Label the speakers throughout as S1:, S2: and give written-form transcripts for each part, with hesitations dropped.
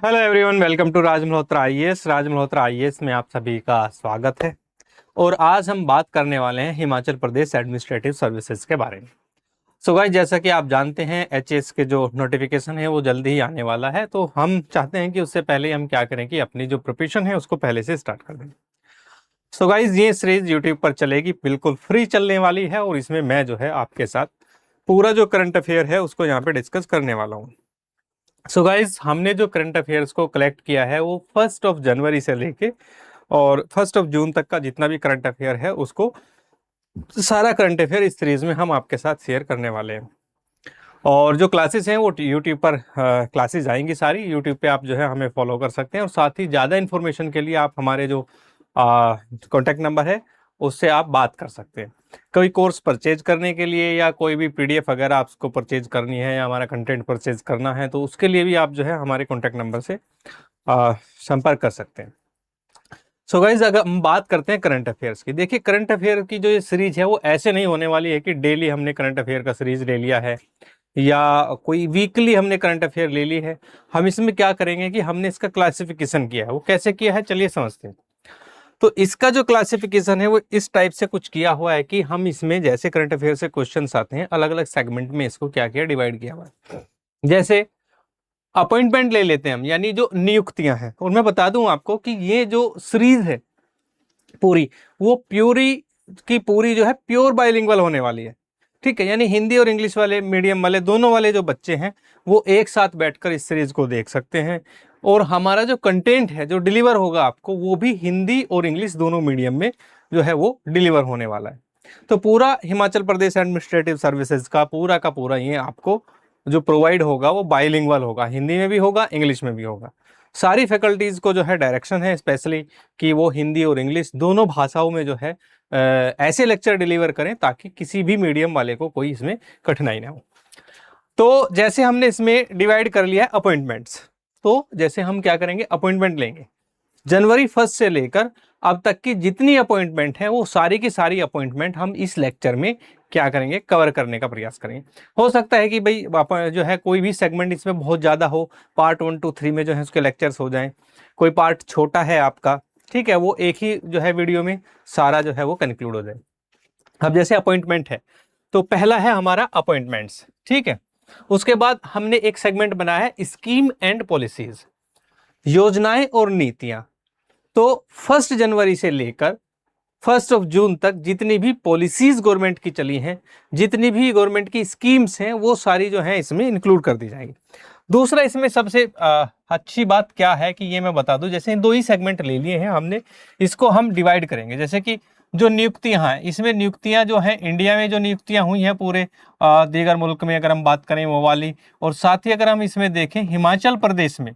S1: Hello everyone, welcome to Raj Malhotra IAS. Raj Malhotra IAS में आप सभी का स्वागत है। और आज हम बात करने वाले हैं हिमाचल प्रदेश एडमिनिस्ट्रेटिव सर्विसेज के बारे में। सो गाइस, जैसा कि आप जानते हैं एचएएस के जो नोटिफिकेशन है वो जल्दी ही आने वाला है, तो हम चाहते हैं कि उससे पहले हम क्या करें कि अपनी जो प्रिपरेशन है उसको पहले से स्टार्ट कर दें। सो गाइस, ये सीरीज यूट्यूब पर चलेगी, बिल्कुल फ्री चलने वाली है और इसमें मैं जो है आपके साथ पूरा जो करंट अफेयर है उसको यहाँ पे डिस्कस करने वाला हूँ। सो गाइज, हमने जो करंट अफेयर्स को कलेक्ट किया है वो 1 जनवरी से लेके और 1 जून तक का जितना भी करंट अफेयर है उसको सारा करंट अफेयर इस सीरीज में हम आपके साथ शेयर करने वाले हैं। और जो क्लासेस हैं वो यूट्यूब पर क्लासेस आएंगी सारी, यूट्यूब पे आप जो है हमें फॉलो कर सकते हैं। और साथ ही ज़्यादा इन्फॉर्मेशन के लिए आप हमारे जो कॉन्टैक्ट नंबर है उससे आप बात कर सकते हैं। कोई कोर्स परचेज करने के लिए या कोई भी पीडीएफ अगर आपको परचेज करनी है या हमारा कंटेंट परचेज करना है तो उसके लिए भी आप जो है हमारे कॉन्टैक्ट नंबर से संपर्क कर सकते हैं। सो गाइज, अगर हम बात करते हैं करंट अफेयर्स की, देखिए करंट अफेयर की जो ये सीरीज है वो ऐसे नहीं होने वाली है कि डेली हमने करंट अफेयर का सीरीज ले लिया है या कोई वीकली हमने करंट अफेयर ले ली है। हम इसमें क्या करेंगे कि हमने इसका क्लासिफिकेशन किया है। वो कैसे किया है चलिए समझते हैं। तो इसका जो क्लासिफिकेशन है वो इस टाइप से कुछ किया हुआ है कि हम इसमें जैसे करंट अफेयर से क्वेश्चंस आते हैं अलग अलग सेगमेंट में इसको क्या किया, डिवाइड किया हुआ है। जैसे अपॉइंटमेंट ले लेते हैं हम, यानी जो नियुक्तियां हैं। और मैं बता दूं आपको कि ये जो सीरीज है पूरी वो प्यूरी की पूरी जो है प्योर बाइलिंगुअल होने वाली है। ठीक है, यानी हिंदी और इंग्लिश वाले मीडियम वाले दोनों वाले जो बच्चे हैं वो एक साथ बैठकर इस सीरीज को देख सकते हैं। और हमारा जो कंटेंट है जो डिलीवर होगा आपको वो भी हिंदी और इंग्लिश दोनों मीडियम में जो है वो डिलीवर होने वाला है। तो पूरा हिमाचल प्रदेश एडमिनिस्ट्रेटिव सर्विसेज का पूरा ये आपको जो प्रोवाइड होगा वो बाइलिंगुअल होगा, हिंदी में भी होगा इंग्लिश में भी होगा। सारी फैकल्टीज को जो है डायरेक्शन है स्पेशली कि वो हिंदी और इंग्लिश दोनों भाषाओं में जो है ऐसे लेक्चर डिलीवर करें ताकि किसी भी मीडियम वाले को कोई इसमें कठिनाई ना हो। तो जैसे हमने इसमें डिवाइड कर लिया है अपॉइंटमेंट्स, तो जैसे हम क्या करेंगे अपॉइंटमेंट लेंगे जनवरी 1 से लेकर अब तक की जितनी अपॉइंटमेंट है वो सारी की सारी अपॉइंटमेंट हम इस लेक्चर में क्या करेंगे, कवर करने का प्रयास करेंगे। हो सकता है कि भाई जो है कोई भी सेगमेंट इसमें बहुत ज़्यादा हो, पार्ट 1 2 3 में जो है उसके लेक्चर्स हो जाएं। कोई पार्ट छोटा है आपका, ठीक है, वो एक ही जो है वीडियो में सारा जो है वो कंक्लूड हो जाए। अब जैसे अपॉइंटमेंट है तो पहला है हमारा अपॉइंटमेंट्स, ठीक है। उसके बाद हमने एक सेगमेंट बनाया है स्कीम एंड पॉलिसीज, योजनाएं और नीतियां। तो 1 जनवरी से लेकर 1 जून तक जितनी भी पॉलिसीज गवर्नमेंट की चली हैं, जितनी भी गवर्नमेंट की स्कीम्स हैं वो सारी जो है इसमें इंक्लूड कर दी जाएगी। दूसरा इसमें सबसे अच्छी बात क्या है कि ये मैं बता दूं, जैसे इन दो ही सेगमेंट ले लिए हैं हमने, इसको हम डिवाइड करेंगे। जैसे कि जो नियुक्तियां हैं, इसमें नियुक्तियां जो हैं इंडिया में जो नियुक्तियां हुई हैं पूरे दीगर मुल्क में अगर हम बात करें वो वाली, और साथ ही अगर हम इसमें देखें हिमाचल प्रदेश में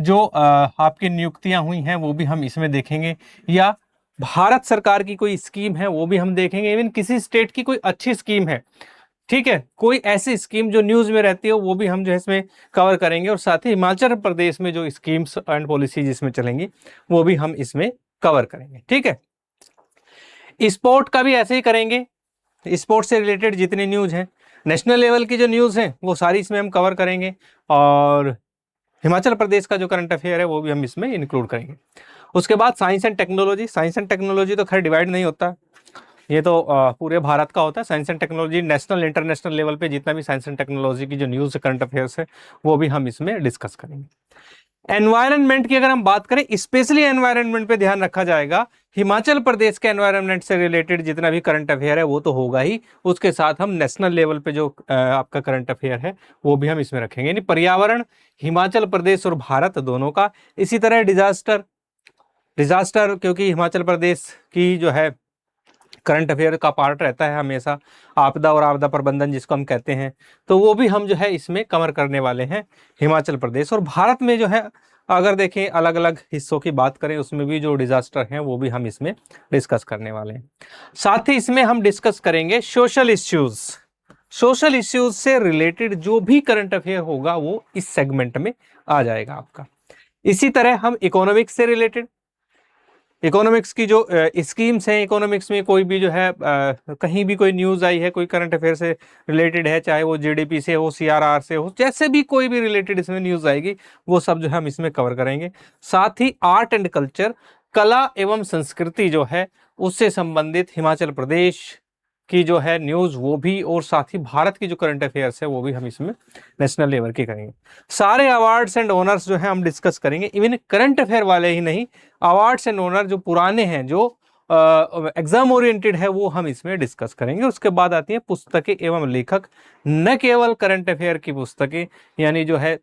S1: जो आपकी नियुक्तियां हुई हैं वो भी हम इसमें देखेंगे, या भारत सरकार की कोई स्कीम है वो भी हम देखेंगे, इवन किसी स्टेट की कोई अच्छी स्कीम है, ठीक है, कोई ऐसी स्कीम जो न्यूज में रहती है वो भी हम जो है इसमें कवर करेंगे। और साथ ही हिमाचल प्रदेश में जो स्कीम्स एंड पॉलिसीज इसमें चलेंगी वो भी हम इसमें कवर करेंगे। ठीक है, स्पोर्ट का भी ऐसे ही करेंगे, स्पोर्ट्स से रिलेटेड जितनी न्यूज हैं, नेशनल लेवल की जो न्यूज हैं वो सारी इसमें हम कवर करेंगे। और हिमाचल प्रदेश का जो करंट अफेयर है वो भी हम इसमें इंक्लूड करेंगे। उसके बाद science and technology, science and technology तो खैर डिवाइड नहीं होता, ये तो पूरे भारत का होता है। Science and technology national international level पे जितना भी साइंस एंड टेक्नोलॉजी की जो न्यूज़ करंट अफेयर्स है वो भी हम इसमें डिस्कस करेंगे। एनवायरनमेंट की अगर हम बात करें, स्पेशली एनवायरनमेंट पे ध्यान रखा जाएगा। हिमाचल प्रदेश के एनवायरनमेंट से रिलेटेड जितना भी करंट अफेयर है वो तो होगा ही, उसके साथ हम नेशनल लेवल पे जो आपका करंट अफेयर है वो भी हम इसमें रखेंगे, यानी पर्यावरण हिमाचल प्रदेश और भारत दोनों का। इसी तरह डिजास्टर, क्योंकि हिमाचल प्रदेश की जो है करंट अफेयर का पार्ट रहता है हमेशा, आपदा और आपदा प्रबंधन जिसको हम कहते हैं, तो वो भी हम जो है इसमें कवर करने वाले हैं हिमाचल प्रदेश। और भारत में जो है अगर देखें अलग अलग हिस्सों की बात करें उसमें भी जो डिजास्टर हैं वो भी हम इसमें डिस्कस करने वाले हैं। साथ ही इसमें हम डिस्कस करेंगे सोशल इश्यूज, सोशल इश्यूज से रिलेटेड जो भी करंट अफेयर होगा वो इस सेगमेंट में आ जाएगा आपका। इसी तरह हम इकोनॉमिक्स से रिलेटेड, इकोनॉमिक्स की जो स्कीम्स हैं, इकोनॉमिक्स में कोई भी जो है कहीं भी कोई न्यूज़ आई है, कोई करंट अफेयर से रिलेटेड है, चाहे वो जीडीपी से हो, सीआरआर से हो, जैसे भी कोई भी रिलेटेड इसमें न्यूज़ आएगी वो सब जो है हम इसमें कवर करेंगे। साथ ही आर्ट एंड कल्चर, कला एवं संस्कृति जो है उससे संबंधित हिमाचल प्रदेश की जो है न्यूज़ वो भी, और साथ ही भारत की जो करंट अफेयर्स है वो भी हम इसमें नेशनल लेवल की करेंगे। सारे अवार्ड्स एंड ऑनर्स जो है हम डिस्कस करेंगे, इवन करंट अफेयर वाले ही नहीं, अवार्ड्स एंड ऑनर जो पुराने हैं, जो एग्जाम ओरिएंटेड है, वो हम इसमें डिस्कस करेंगे। उसके बाद आती है पुस्तकें एवं लेखक, न केवल करंट अफेयर की पुस्तकें, यानी जो है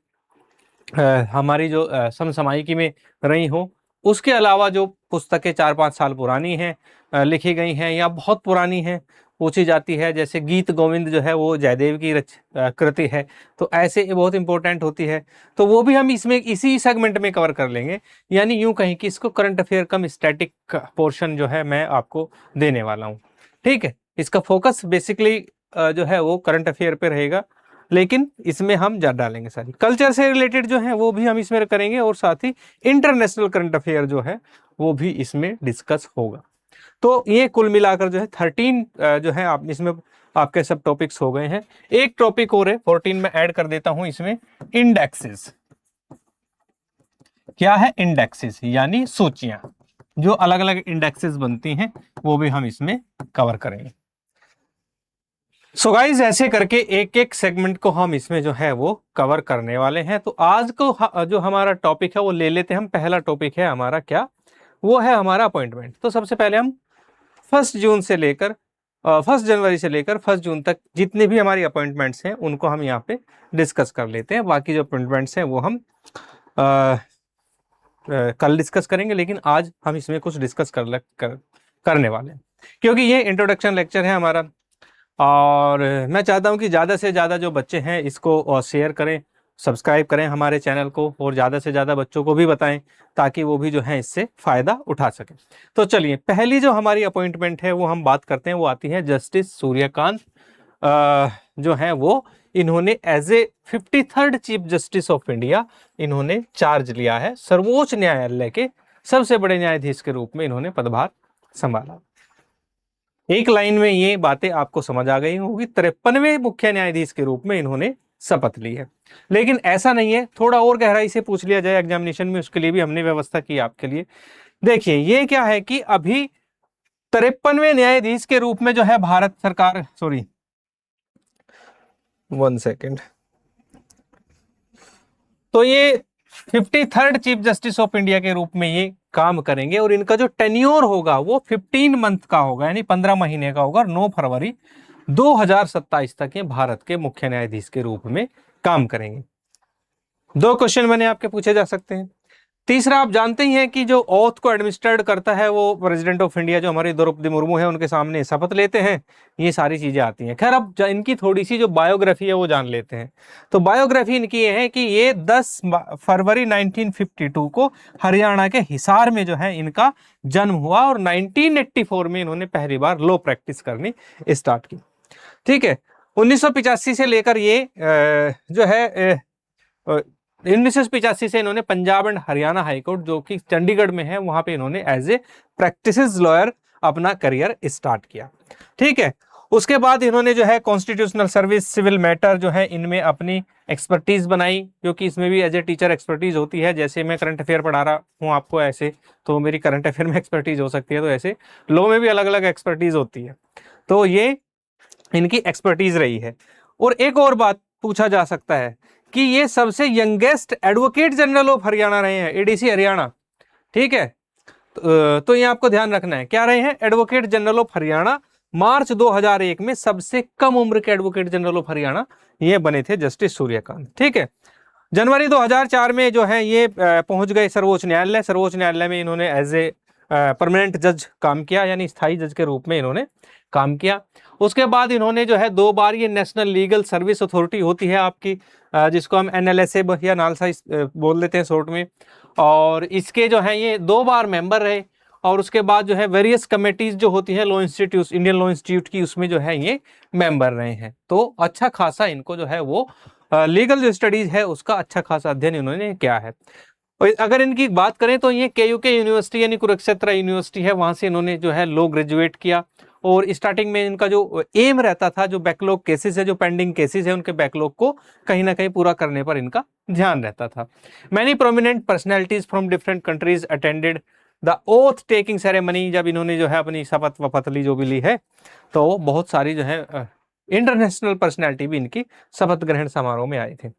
S1: हमारी जो समसामयिकी में रही हो, उसके अलावा जो पुस्तकें 4-5 साल पुरानी हैं, लिखी गई हैं या बहुत पुरानी हैं, पूछी जाती है, जैसे गीत गोविंद जो है वो जयदेव की कृति है, तो ऐसे ये बहुत इंपॉर्टेंट होती है, तो वो भी हम इसमें इसी सेगमेंट में कवर कर लेंगे। यानी यूं कहीं कि इसको करंट अफेयर कम स्टैटिक पोर्शन जो है मैं आपको देने वाला हूँ। ठीक है, इसका फोकस बेसिकली जो है वो करंट अफेयर पे रहेगा, लेकिन इसमें हम ज्यादा डालेंगे सारी कल्चर से रिलेटेड जो है वो भी हम इसमें करेंगे, और साथ ही इंटरनेशनल करंट अफेयर जो है वो भी इसमें डिस्कस होगा। तो ये कुल मिलाकर जो है 13 जो है आप इसमें आपके सब टॉपिक्स हो गए हैं। एक टॉपिक और है 14 में ऐड कर देता हूं इसमें, इंडेक्सेस। क्या है इंडेक्सेस? यानी सूचियां, जो अलग अलग इंडेक्सेस बनती हैं वो भी हम इसमें कवर करेंगे। सो गाइस, ऐसे करके एक एक सेगमेंट को हम इसमें जो है वो कवर करने वाले हैं। तो आज को जो हमारा टॉपिक है वो ले लेते हैं हम। पहला टॉपिक है हमारा क्या, वो है हमारा अपॉइंटमेंट। तो सबसे पहले हम 1 जनवरी से लेकर 1 जून तक जितने भी हमारी अपॉइंटमेंट्स हैं उनको हम यहाँ पे डिस्कस कर लेते हैं। बाकी जो अपॉइंटमेंट्स हैं वो हम कल डिस्कस करेंगे, लेकिन आज हम इसमें कुछ डिस्कस करने वाले हैं, क्योंकि ये इंट्रोडक्शन लेक्चर है हमारा। और मैं चाहता हूं कि ज़्यादा से ज़्यादा जो बच्चे हैं इसको शेयर करें, सब्सक्राइब करें हमारे चैनल को, और ज़्यादा से ज़्यादा बच्चों को भी बताएं, ताकि वो भी जो है इससे फ़ायदा उठा सकें। तो चलिए, पहली जो हमारी अपॉइंटमेंट है वो हम बात करते हैं, वो आती है जस्टिस सूर्यकांत जो हैं वो, इन्होंने as a 53rd chief justice of India इन्होंने चार्ज लिया है। सर्वोच्च न्यायालय के सबसे बड़े न्यायाधीश के रूप में इन्होंने पदभार संभाला। एक लाइन में ये बातें आपको समझ आ गई होगी। 53वें मुख्य न्यायाधीश के रूप में इन्होंने शपथ ली है। लेकिन ऐसा नहीं है, थोड़ा और गहराई से पूछ लिया जाए एग्जामिनेशन में, उसके लिए भी हमने व्यवस्था की आपके लिए। देखिए, ये क्या है कि अभी 53वें न्यायाधीश के रूप में जो है भारत सरकार, सॉरी 1 सेकेंड, तो ये 53rd chief justice of India के रूप में ये काम करेंगे, और इनका जो टेन्योर होगा वो 15 मंथ का होगा, यानी 15 महीने का होगा। 9 फरवरी 2027 तक ये भारत के मुख्य न्यायाधीश के रूप में काम करेंगे। 2 क्वेश्चन मैंने आपके पूछे जा सकते हैं। तीसरा, आप जानते ही हैं कि जो ओथ को एडमिनिस्ट्रेट करता है वो प्रेसिडेंट ऑफ इंडिया जो हमारी द्रौपदी मुर्मू है, उनके सामने शपथ लेते हैं। ये सारी चीजें आती हैं। खैर, अब इनकी थोड़ी सी जो बायोग्राफी है वो जान लेते हैं। तो बायोग्राफी इनकी ये है कि ये 10 फरवरी 1952 को हरियाणा के हिसार में जो है इनका जन्म हुआ, और 1984 में इन्होंने पहली बार लॉ प्रैक्टिस करनी स्टार्ट की। ठीक है, 1985 से लेकर ये जो है 1985 से इन्होंने पंजाब एंड हरियाणा हाईकोर्ट जो कि चंडीगढ़ में है, वहां पे इन्होंने एज ए प्रैक्टिस लॉयर अपना करियर स्टार्ट किया। ठीक है, उसके बाद इन्होंने जो है कॉन्स्टिट्यूशनल सर्विस, सिविल मैटर जो है इनमें अपनी एक्सपर्टीज बनाई, क्योंकि इसमें भी एज ए टीचर एक्सपर्टीज होती है। जैसे मैं करंट अफेयर पढ़ा रहा हूँ आपको ऐसे, तो मेरी करंट अफेयर में एक्सपर्टीज हो सकती है, तो ऐसे लॉ में भी अलग अलग एक्सपर्टीज होती है। तो ये इनकी एक्सपर्टीज रही है। और एक और बात पूछा जा सकता है कि ये सबसे youngest advocate general of Haryana रहे हैं, एडीसी हरियाणा। ठीक है, तो ये आपको ध्यान रखना है, क्या रहे हैं? Advocate general of Haryana. March 2001 में सबसे कम उम्र के एडवोकेट जनरल ऑफ हरियाणा ये बने थे जस्टिस सूर्यकांत। ठीक है, जनवरी 2004 में जो है ये पहुंच गए सर्वोच्च न्यायालय। सर्वोच्च न्यायालय में इन्होंने एज ए परमानेंट जज काम किया, यानी स्थायी जज के रूप में इन्होंने काम किया। उसके बाद इन्होंने जो है 2 बार ये नेशनल लीगल सर्विस अथॉरिटी होती है आपकी, जिसको हम NLSA या नालसा बोल देते हैं शॉर्ट में, और इसके जो है ये 2 बार मेंबर रहे। और उसके बाद जो है वेरियस कमेटीज जो होती है law institute, Indian law institute की, उसमें जो है ये मेंबर रहे हैं। तो अच्छा खासा इनको जो है वो लीगल जो स्टडीज है उसका अच्छा खासा अध्ययन इन्होंने किया है। और अगर इनकी बात करें तो ये KUK यूनिवर्सिटी यानी कुरुक्षेत्र यूनिवर्सिटी है, वहां से इन्होंने जो है लॉ ग्रेजुएट किया। और स्टार्टिंग में इनका जो एम रहता था, जो बैकलॉग केसेस है, जो पेंडिंग केसेस है, उनके बैकलॉग को कहीं ना कहीं पूरा करने पर इनका ध्यान रहता था। Many prominent personalities from different countries attended the oath taking ceremony. जब इन्होंने जो है अपनी शपथ वपथ ली जो भी ली है, तो बहुत सारी जो है इंटरनेशनल पर्सनैलिटी भी इनकी शपथ ग्रहण समारोह में आई थी।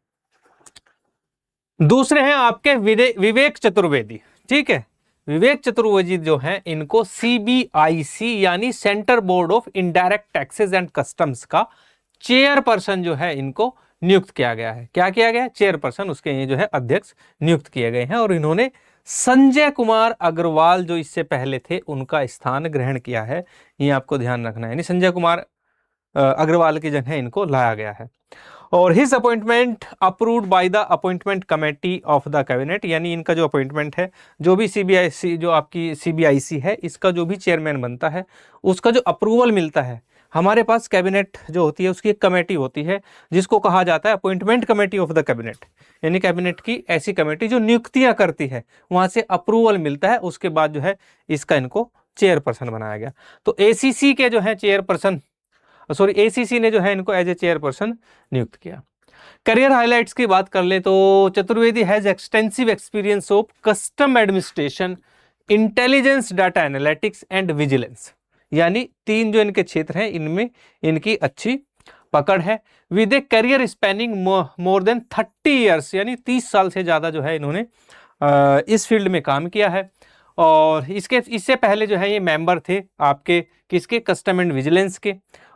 S1: दूसरे हैं आपके विवेक चतुर्वेदी। ठीक है, विवेक चतुर्वेदी जो है, इनको CBIC यानी centre board of indirect taxes and customs का चेयरपर्सन जो है इनको नियुक्त किया गया है। क्या किया गया है? चेयरपर्सन, उसके ये जो है अध्यक्ष नियुक्त किए गए हैं। और इन्होंने संजय कुमार अग्रवाल जो इससे पहले थे, उनका स्थान ग्रहण किया है। ये आपको ध्यान रखना है, यानी संजय कुमार अग्रवाल की जगह इनको लाया गया है। और his appointment approved by the appointment committee of the cabinet, यानी इनका जो अपॉइंटमेंट है, जो भी CBIC जो आपकी CBIC है, इसका जो भी चेयरमैन बनता है, उसका जो अप्रूवल मिलता है, हमारे पास कैबिनेट जो होती है उसकी एक कमेटी होती है जिसको कहा जाता है appointment committee of the cabinet, यानी कैबिनेट की ऐसी कमेटी जो नियुक्तियां करती है, वहां से अप्रूवल मिलता है, उसके बाद जो है इसका इनको चेयरपर्सन बनाया गया। तो ACC के जो है चेयरपर्सन, ACC ने जो है इनको एज ए चेयरपर्सन नियुक्त किया। करियर हाइलाइट्स की बात कर ले तो Chaturvedi has extensive experience of custom administration, intelligence, data analytics and vigilance, यानी 3 जो इनके क्षेत्र हैं, इनमें इनकी अच्छी पकड़ है। With a career spanning more than 30 years, यानी 30 साल से ज़्यादा जो है इन्होंने इस फील्ड में काम किया है। और इससे पहले जो है ये मेंबर थे आपके किसके? कस्टम एंड विजिलेंस के।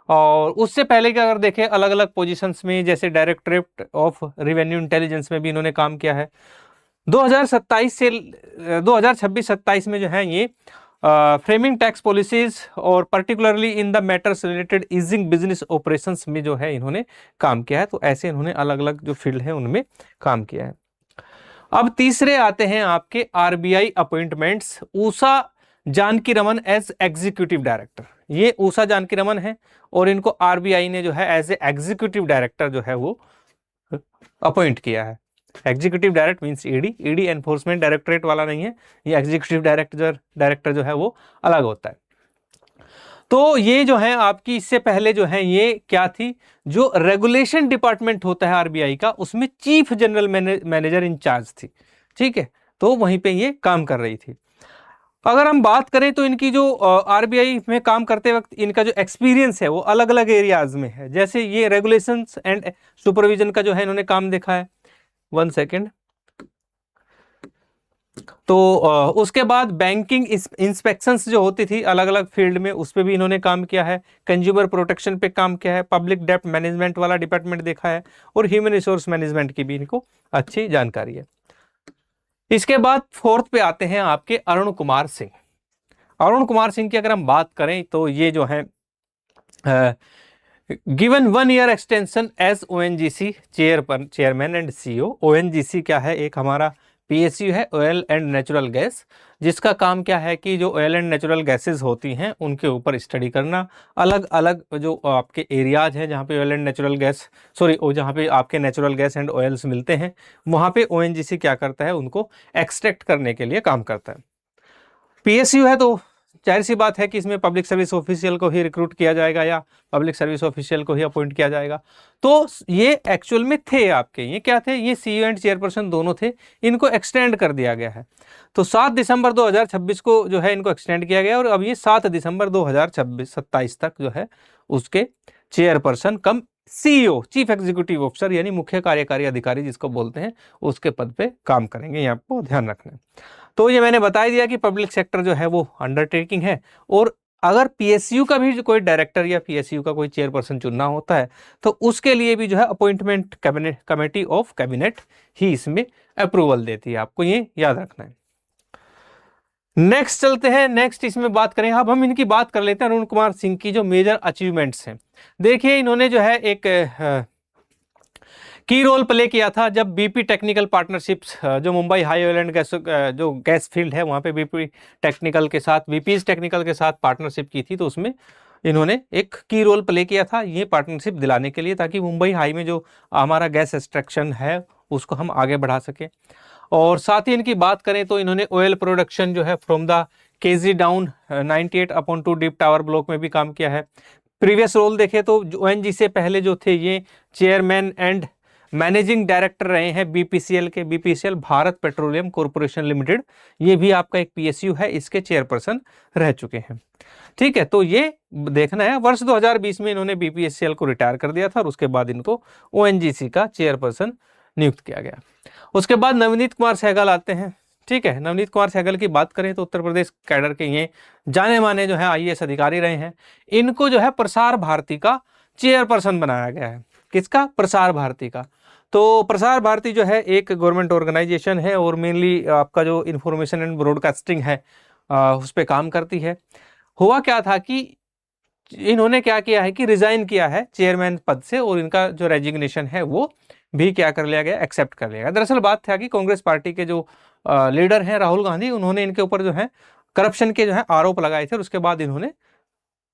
S1: और उससे पहले के अगर देखें अलग अलग पोजीशंस में, जैसे डायरेक्टरेट ऑफ रेवेन्यू इंटेलिजेंस में भी इन्होंने काम किया है। 2027 से 2026-27 में जो है ये फ्रेमिंग टैक्स पॉलिसीज और particularly in the matters related easing business operations में जो है इन्होंने काम किया है। तो ऐसे इन्होंने अलग अलग जो फील्ड है उनमें काम किया है। अब तीसरे आते हैं आपके RBI appointments. Usha Janaki Raman as executive director, ये उषा जानकी रमन है और इनको RBI ने जो है एज ए एग्जीक्यूटिव डायरेक्टर जो है वो अपॉइंट किया है। Executive director means ED enforcement directorate वाला नहीं है, ये एग्जीक्यूटिव डायरेक्टर जो है वो अलग होता है। तो ये जो है आपकी इससे पहले जो है ये क्या थी? जो रेगुलेशन डिपार्टमेंट होता है RBI का, उसमें चीफ जनरल मैनेजर इंचार्ज थी। ठीक है, तो वहीं पे ये काम कर रही थी। अगर हम बात करें तो इनकी जो RBI में काम करते वक्त इनका जो एक्सपीरियंस है वो अलग अलग एरियाज में है। जैसे ये रेगुलेशंस एंड सुपरविजन का जो है इन्होंने काम देखा है। 1 सेकेंड। तो उसके बाद बैंकिंग इंस्पेक्शंस जो होती थी अलग अलग फील्ड में, उस पर भी इन्होंने काम किया है। कंज्यूमर प्रोटेक्शन पे काम किया है, पब्लिक डेप्ट मैनेजमेंट वाला डिपार्टमेंट देखा है, और ह्यूमन रिसोर्स मैनेजमेंट की भी इनको अच्छी जानकारी है। इसके बाद 4th पे आते हैं आपके अरुण कुमार सिंह। अरुण कुमार सिंह की अगर हम बात करें तो ये जो है given 1 year extension as ONGC chairman and CEO। ONGC क्या है? एक हमारा PSU है, ऑयल एंड नेचुरल गैस, जिसका काम क्या है कि जो ऑयल एंड नेचुरल गैसेस होती हैं उनके ऊपर स्टडी करना। अलग अलग जो आपके एरियाज हैं जहाँ पे ऑयल एंड नेचुरल गैस जहाँ पे आपके नेचुरल गैस एंड ऑयल्स मिलते हैं, वहाँ पे ONGC क्या करता है? उनको एक्सट्रैक्ट करने के लिए काम करता है। PSU है तो जाहिर सी बात है कि इसमें पब्लिक सर्विस ऑफिशियल को ही रिक्रूट किया जाएगा या पब्लिक सर्विस ऑफिशियल को ही अपॉइंट किया जाएगा। तो ये एक्चुअल में थे आपके, ये क्या थे? ये CEO एंड चेयरपर्सन दोनों थे। इनको एक्सटेंड कर दिया गया है। तो 7 दिसंबर 2026 को जो है इनको एक्सटेंड किया गया और अब ये 7 दिसंबर 2027 तक जो है उसके चेयरपर्सन कम CEO चीफ एग्जीक्यूटिव ऑफिसर यानी मुख्य कार्यकारी अधिकारी जिसको बोलते हैं, उसके पद पे काम करेंगे। ये आपको ध्यान रखना है। तो ये मैंने बता दिया कि पब्लिक सेक्टर जो है वो अंडरटेकिंग है, और अगर PSU का भी कोई डायरेक्टर या PSU का कोई चेयरपर्सन चुनना होता है तो उसके लिए भी जो है अपॉइंटमेंट कमेटी ऑफ कैबिनेट ही इसमें अप्रूवल देती है। आपको ये याद रखना है। नेक्स्ट चलते हैं। नेक्स्ट इसमें बात करें, अब हम इनकी बात कर लेते हैं अरुण कुमार सिंह की जो मेजर अचीवमेंट्स हैं। देखिए इन्होंने जो है एक की रोल प्ले किया था जब BP टेक्निकल पार्टनरशिप्स, जो Mumbai high oil and gas जो गैस फील्ड है वहाँ पे BP टेक्निकल के साथ, VPs टेक्निकल के साथ पार्टनरशिप की थी। तो उसमें इन्होंने एक की रोल प्ले किया था ये पार्टनरशिप दिलाने के लिए, ताकि मुंबई हाई में जो हमारा गैस एक्सट्रैक्शन है उसको हम आगे बढ़ा सकें। और साथ ही इनकी बात करें तो इन्होंने ऑयल प्रोडक्शन जो है from the KG down 98/2 deep tower block में भी काम किया है। प्रीवियस रोल देखें तो ओएनजीसी से पहले जो थे ये चेयरमैन एंड मैनेजिंग डायरेक्टर रहे हैं बीपीसीएल के। BPCL Bharat petroleum corporation limited, ये भी आपका एक पीएसयू है, इसके चेयरपर्सन रह चुके हैं। ठीक है, तो ये देखना है। वर्ष 2020 में इन्होंने बीपीसीएल को रिटायर कर दिया था और उसके बाद इनको ओएनजीसी का चेयरपर्सन नियुक्त किया गया। उसके बाद नवनीत कुमार सहगल आते हैं। ठीक है, नवनीत कुमार सहगल की बात करें तो उत्तर प्रदेश कैडर के ये जाने माने जो है आईएएस अधिकारी रहे हैं। इनको जो है प्रसार भारती का चेयरपर्सन बनाया गया है। किसका? प्रसार भारती का। तो प्रसार भारती जो है एक गवर्नमेंट ऑर्गेनाइजेशन है और मेनली आपका जो इंफॉर्मेशन एंड ब्रॉडकास्टिंग है उस पर काम करती है। हुआ क्या था कि इन्होंने क्या किया है कि रिजाइन किया है चेयरमैन पद से और इनका जो रेजिग्नेशन है वो भी क्या कर लिया गया, एक्सेप्ट कर लिया गया। दरअसल बात था कि कांग्रेस पार्टी के जो लीडर हैं राहुल गांधी, उन्होंने इनके ऊपर जो है करप्शन के जो है आरोप लगाए थे और उसके बाद इन्होंने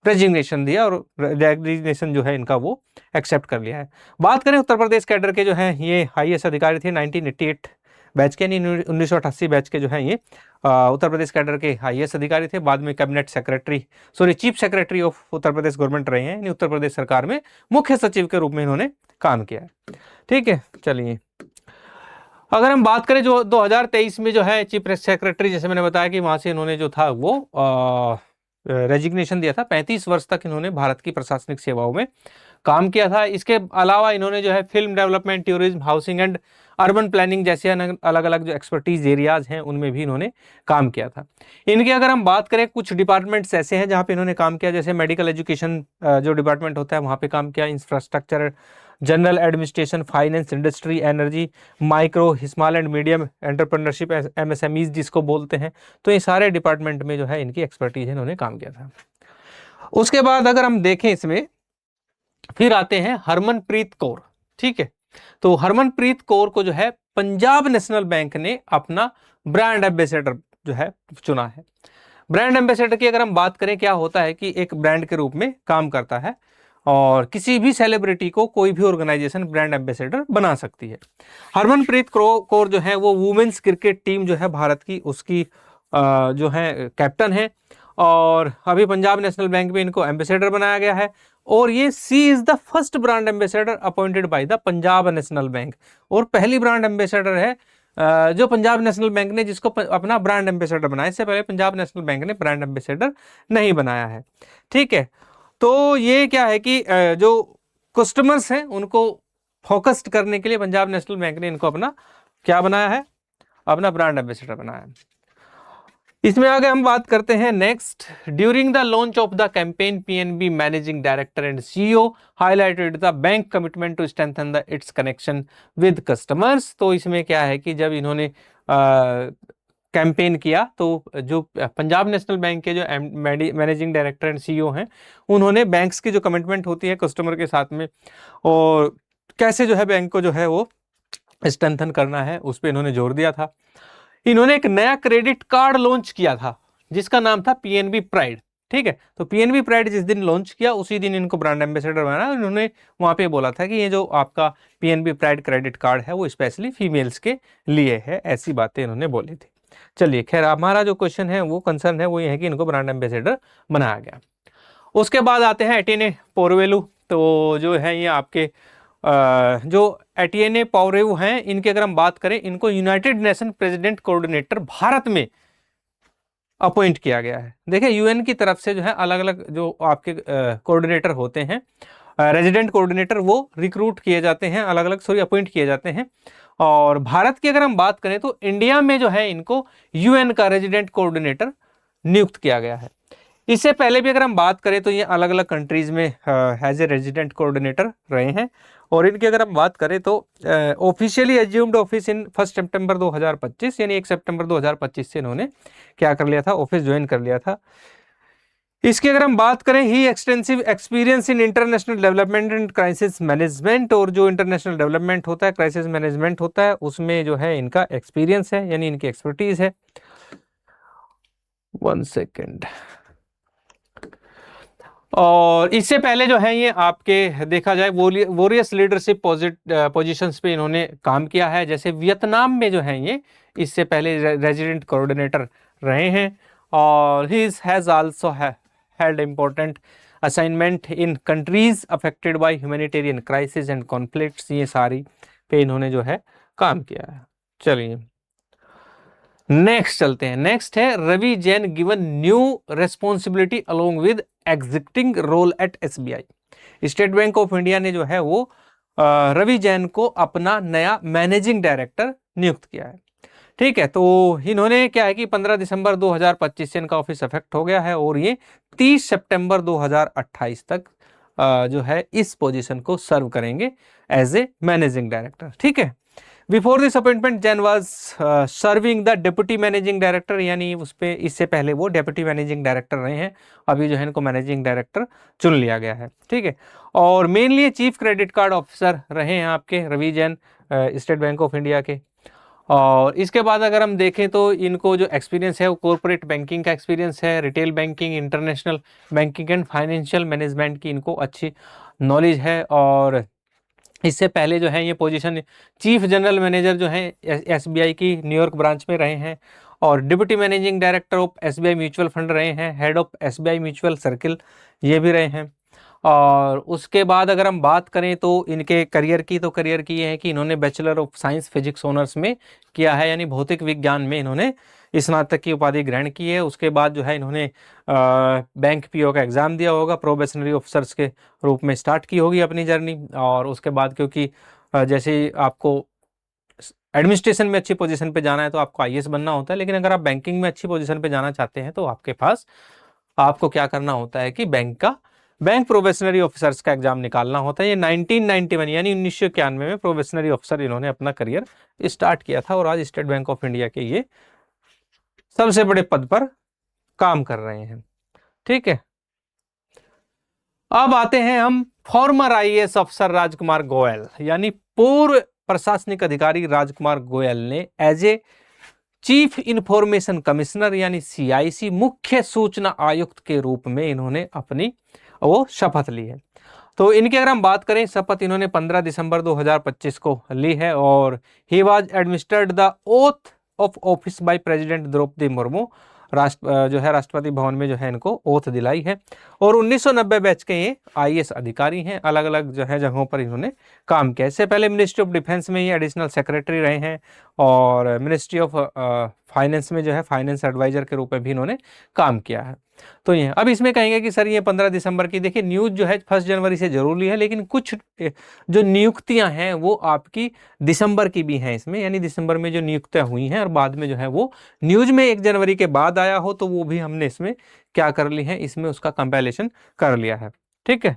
S1: रेजिग्नेशन दिया और रेजिग्नेशन जो है इनका वो एक्सेप्ट कर लिया है। बात करें उत्तर प्रदेश कैडर के जो है ये आईएएस अधिकारी थे 1988 बैच के, 1988 बैच के जो है ये उत्तर प्रदेश कैडर के आईएएस अधिकारी थे। बाद में cabinet secretary chief secretary of Uttar Pradesh government रहे हैं। उत्तर प्रदेश सरकार में मुख्य सचिव के रूप में इन्होंने काम किया है। ठीक है, चलिए अगर हम बात करें जो 2023 में जो है चीफ सेक्रेटरी, जैसे मैंने बताया कि वहां से इन्होंने जो था वो रेजिग्नेशन दिया था। 35 वर्ष तक इन्होंने भारत की प्रशासनिक सेवाओं में काम किया था। इसके अलावा इन्होंने जो है film development, tourism, housing and urban planning जैसे अलग अलग जो एक्सपर्टीज एरियाज हैं उनमें भी इन्होंने काम किया था। इनकी अगर हम बात करें, कुछ डिपार्टमेंट्स ऐसे हैं जहाँ पे इन्होंने काम किया, जैसे मेडिकल एजुकेशन जो डिपार्टमेंट होता है वहाँ पे काम किया, infrastructure, general administration, finance, industry, energy, micro, small and medium entrepreneurship, MSMEs जिसको बोलते हैं। तो ये सारे डिपार्टमेंट में जो है इनकी एक्सपर्टीज है, इन्होंने काम किया था। उसके बाद अगर हम देखें इसमें फिर आते हैं हरमनप्रीत कौर। ठीक है, तो हरमनप्रीत कौर को जो है पंजाब नेशनल बैंक ने अपना ब्रांड एम्बेसडर जो है चुना है। ब्रांड एम्बेसडर की अगर हम बात करें, क्या होता है कि एक ब्रांड के रूप में काम करता है और किसी भी सेलिब्रिटी को कोई भी ऑर्गेनाइजेशन ब्रांड एम्बेसडर बना सकती है। हरमनप्रीत कौर जो है वो वुमेन्स क्रिकेट टीम जो है भारत की, उसकी जो है कैप्टन है और अभी पंजाब नेशनल बैंक में इनको एम्बेसडर बनाया गया है। और ये she is the first brand ambassador appointed by the Punjab National Bank, और पहली ब्रांड एम्बेसडर है जो पंजाब नेशनल बैंक ने जिसको अपना ब्रांड एम्बेसडर बनाया। इससे पहले पंजाब नेशनल बैंक ने ब्रांड एम्बेसडर नहीं बनाया है। ठीक है, तो ये क्या है कि जो कस्टमर्स हैं उनको फोकस्ड करने के लिए पंजाब नेशनल बैंक ने इनको अपना क्या बनाया है, अपना ब्रांड एम्बेसडर बनाया है। इसमें आगे हम बात करते हैं next, during the launch of the campaign PNB managing director and CEO highlighted the bank commitment to strengthen the its connection with customers. तो इसमें क्या है कि जब इन्होंने कैंपेन किया तो जो पंजाब नेशनल बैंक के जो मैनेजिंग डायरेक्टर एंड सीईओ हैं उन्होंने बैंक्स की जो कमिटमेंट होती है कस्टमर के साथ में और कैसे जो है बैंक को जो है वो स्ट्रेंथन करना है उस पर इन्होंने जोर दिया था। इन्होंने एक नया क्रेडिट कार्ड लॉन्च किया था जिसका नाम था पीएनबी प्राइड। ठीक है, तो पीएनबी प्राइड जिस दिन लॉन्च किया उसी दिन इनको ब्रांड एम्बेसडर बनाया। इन्होंने वहां पे बोला था कि ये जो आपका पीएनबी प्राइड क्रेडिट कार्ड है वो स्पेशली फीमेल्स के लिए है, ऐसी बातें इन्होंने बोली थी। चलिए खैर, हमारा जो क्वेश्चन है वो कंसर्न है वो ये है कि इनको ब्रांड एम्बेसडर बनाया गया। उसके बाद आते हैं एटेने पोरवेलू। तो जो है ये आपके जो एटीएनए पॉवरेव हैं, इनकी अगर हम बात करें, इनको United nation president coordinator Bharat में अपॉइंट किया गया है। देखिए यूएन की तरफ से जो है अलग अलग जो आपके कोऑर्डिनेटर होते हैं, रेजिडेंट कोऑर्डिनेटर, वो रिक्रूट किए जाते हैं, अलग अलग अपॉइंट किए जाते हैं। और भारत की अगर हम बात करें तो इंडिया में जो है इनको यूएन का रेजिडेंट कोऑर्डिनेटर नियुक्त किया गया है। इससे पहले भी अगर हम बात करें तो ये अलग अलग कंट्रीज में एज ए रेजिडेंट कोऑर्डिनेटर रहे हैं। और इनकी अगर हम बात करें तो ऑफिशियली एज्यूम्ड ऑफिस इन 1 सितंबर 2025, यानी 1 सितंबर 2025 से इन्होंने क्या कर लिया था, ऑफिस ज्वाइन कर लिया था। इसकी अगर हम बात करें, he extensive experience in international development and crisis management, और जो इंटरनेशनल डेवलपमेंट होता है, क्राइसिस मैनेजमेंट होता है, उसमें जो है इनका एक्सपीरियंस है, यानी इनकी एक्सपर्टीज है। 1 सेकेंड। और इससे पहले जो है ये आपके देखा जाए वॉरियस लीडरशिप पोजीशंस पे इन्होंने काम किया है। जैसे वियतनाम में जो है ये इससे पहले रेजिडेंट कोऑर्डिनेटर रहे हैं, और he has also had important assignment in countries affected by humanitarian crisis and conflicts, ये सारी पे इन्होंने जो है काम किया है। चलिए नेक्स्ट चलते हैं। नेक्स्ट है Ravi Jain given new responsibility along with existing role at SBI. State bank of India ने जो है वो रवि जैन को अपना नया मैनेजिंग डायरेक्टर नियुक्त किया है। ठीक है, तो इन्होंने क्या है कि 15 दिसंबर 2025 से इनका ऑफिस इफेक्ट हो गया है और ये 30 सितंबर 2028 तक जो है इस पोजीशन को सर्व करेंगे एज ए मैनेजिंग डायरेक्टर। ठीक है, before this appointment Jain was serving the deputy managing director, यानी उस पे इससे पहले वो डिप्टी मैनेजिंग डायरेक्टर रहे हैं, अभी जो है इनको मैनेजिंग डायरेक्टर चुन लिया गया है। ठीक है, और mainly chief credit card officer रहे हैं आपके Ravi Jain state bank of India के। और इसके बाद अगर हम देखें तो इनको जो एक्सपीरियंस है वो कॉर्पोरेट बैंकिंग का एक्सपीरियंस है, retail banking, international banking and financial management की इनको अच्छी नॉलेज है। और इससे पहले जो है ये पोजीशन चीफ जनरल मैनेजर जो है एसबीआई की न्यूयॉर्क ब्रांच में रहे हैं, और deputy managing director of SBI mutual fund रहे हैं, head of SBI mutual circle ये भी रहे हैं। और उसके बाद अगर हम बात करें तो इनके करियर की, तो करियर की ये है कि इन्होंने bachelor of science physics honours में किया है, यानी भौतिक विज्ञान में इन्होंने स्नातक की उपाधि ग्रहण की है। उसके बाद जो है इन्होंने बैंक पीओ का एग्ज़ाम दिया होगा, प्रोबेशनरी ऑफिसर्स के रूप में स्टार्ट की होगी अपनी जर्नी। और उसके बाद क्योंकि जैसे आपको एडमिनिस्ट्रेशन में अच्छी पोजीशन पे जाना है तो आपको आईएएस बनना होता है, लेकिन अगर आप बैंकिंग में अच्छी पोजीशन पे जाना चाहते हैं तो आपके पास आपको क्या करना होता है कि बैंक प्रोबेशनरी ऑफिसर्स का एग्जाम निकालना होता है। ये 1991 यानी 1991 में प्रोबेशनरी ऑफिसर इन्होंने अपना करियर स्टार्ट किया था, और आज स्टेट बैंक ऑफ इंडिया के ये सबसे बड़े पद पर काम कर रहे हैं। ठीक है, अब आते हैं हम फॉर्मर आईएएस अफसर राजकुमार गोयल, यानी पूर्व प्रशासनिक अधिकारी राजकुमार गोयल ने as a chief information commissioner यानी सीआईसी मुख्य सूचना आयुक्त के रूप में इन्होंने अपनी वो शपथ ली है। तो इनकी अगर हम बात करें, शपथ इन्होंने 15 दिसंबर 2025 को ली है, और he was administered the oath of office by president Draupadi Murmu, जो है राष्ट्रपति भवन में जो है इनको ओथ दिलाई है। और 1990 बैच के ये आईएएस अधिकारी हैं, अलग अलग जो है जगहों पर इन्होंने काम किया। इससे पहले मिनिस्ट्री ऑफ डिफेंस में ये एडिशनल सेक्रेटरी रहे हैं, और मिनिस्ट्री ऑफ फाइनेंस में जो है फाइनेंस एडवाइजर के रूप में भी इन्होंने काम किया है। तो ये अब इसमें कहेंगे कि सर ये 15 दिसंबर की, देखिए न्यूज़ जो है 1 जनवरी से जरूरी है, लेकिन कुछ जो नियुक्तियां हैं वो आपकी दिसंबर की भी हैं इसमें, यानी दिसंबर में जो नियुक्तियां हुई हैं और बाद में जो है वो न्यूज़ में 1 जनवरी के बाद आया हो, तो वो भी हमने इसमें क्या कर ली है, इसमें उसका कंपैरिजन कर लिया है। ठीक है,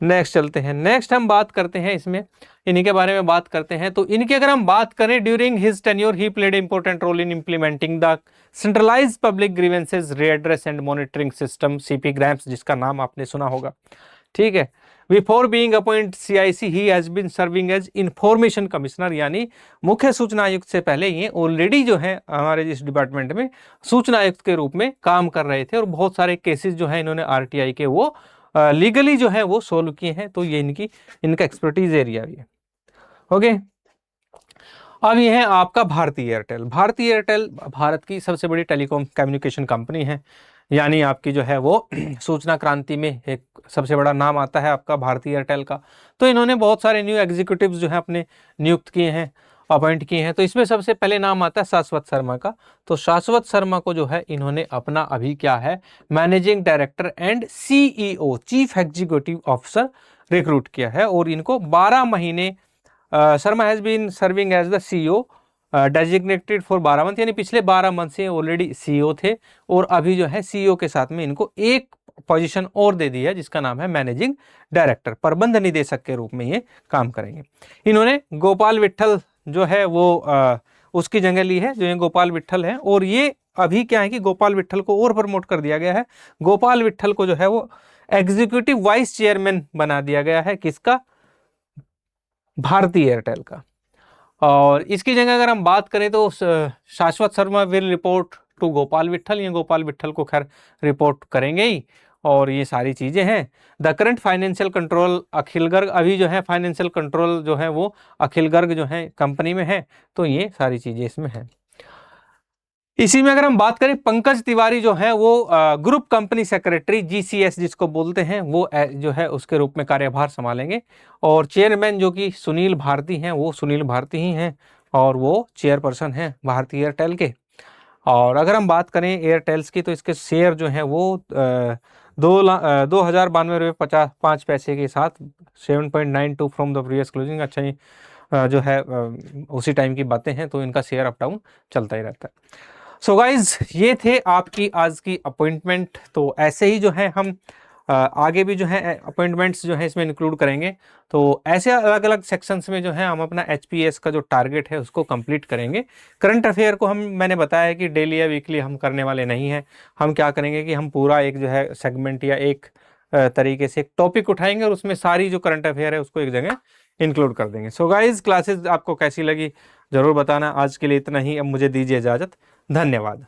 S1: नेक्स्ट चलते हैं। नेक्स्ट हम बात करते हैं इसमें इन्हीं के बारे में बात करते हैं। तो इनकी अगर हम बात करें, during his tenure he played important role in implementing the centralised public grievances redress and monitoring system CP grams, जिसका नाम आपने सुना होगा। ठीक है, before being appoint CIC he has been serving as information commissioner, यानी मुख्य सूचना आयुक्त से पहले ये ऑलरेडी जो है हमारे इस डिपार्टमेंट में सूचना आयुक्त के रूप में काम कर रहे थे, और बहुत सारे केसेस जो है इन्होंने आरटीआई के वो लीगली जो है वो सोल्व किए हैं। तो ये इनका एक्सपर्टीज एरिया भी है। ओके, अब ये है आपका भारती एयरटेल। भारती एयरटेल भारत की सबसे बड़ी टेलीकॉम कम्युनिकेशन कंपनी है, यानी आपकी जो है वो सूचना क्रांति में एक सबसे बड़ा नाम आता है आपका भारती एयरटेल का। तो इन्होंने बहुत सारे न्यू एग्जीक्यूटिव्स जो है अपने नियुक्त किए हैं, अपॉइंट किए हैं। तो इसमें सबसे पहले नाम आता है शाश्वत शर्मा का। तो शाश्वत शर्मा को जो है इन्होंने अपना अभी क्या है managing director and CEO chief executive officer recruit किया है, और इनको 12 महीने Sharma has been serving as the CEO designated for 12 month, यानी पिछले 12 मंथ से ऑलरेडी सीईओ थे, और अभी जो है सीईओ के साथ में इनको एक पोजीशन और दे दी है जिसका नाम है मैनेजिंग डायरेक्टर, प्रबंध निदेशक के रूप में ये काम करेंगे। इन्होंने गोपाल विट्ठल जो है वो उसकी जगह ली है, जो ये गोपाल विट्ठल है, और ये अभी क्या है कि गोपाल विट्ठल को और प्रमोट कर दिया गया है। गोपाल विट्ठल को जो है वो एग्जीक्यूटिव वाइस चेयरमैन बना दिया गया है, किसका, भारती एयरटेल का। और इसकी जगह अगर हम बात करें तो Shashwat Sharma will report to Gopal Vitthal, ये गोपाल विट्ठल को खैर रिपोर्ट करेंगे ही, और ये सारी चीज़ें हैं। द करंट फाइनेंशियल कंट्रोल अखिल गर्ग, अभी जो है फाइनेंशियल कंट्रोल जो है वो अखिल गर्ग जो है कंपनी में है, तो ये सारी चीज़ें इसमें हैं। इसी में अगर हम बात करें, पंकज तिवारी जो है वो ग्रुप कंपनी सेक्रेटरी GCS जिसको बोलते हैं, वो जो है उसके रूप में कार्यभार संभालेंगे। और चेयरमैन जो कि सुनील भारती हैं, वो सुनील भारती ही हैं और वो चेयरपर्सन हैं भारती एयरटेल के। और अगर हम बात करें एयरटेल्स की, तो इसके शेयर जो हैं वो 2,92 रुपये 5 पैसे के साथ 7.92 फ्रॉम द प्रीवियस क्लोजिंग। अच्छा, ये जो है उसी टाइम की बातें हैं, तो इनका शेयर अप डाउन चलता ही रहता है। सो गाइज, ये थे आपकी आज की अपॉइंटमेंट। तो ऐसे ही जो है हम आगे भी जो है अपॉइंटमेंट्स जो है इसमें इंक्लूड करेंगे। तो ऐसे अलग अलग सेक्शंस में जो है हम अपना HPS का जो टारगेट है उसको कंप्लीट करेंगे। करंट अफेयर को मैंने बताया कि डेली या वीकली हम करने वाले नहीं हैं। हम क्या करेंगे कि हम पूरा एक जो है सेगमेंट या एक तरीके से एक टॉपिक उठाएंगे और उसमें सारी जो करंट अफेयर है उसको एक जगह इंक्लूड कर देंगे। सो गाइज, क्लासेस आपको कैसी लगी ज़रूर बताना। आज के लिए इतना ही, अब मुझे दीजिए इजाज़त। धन्यवाद।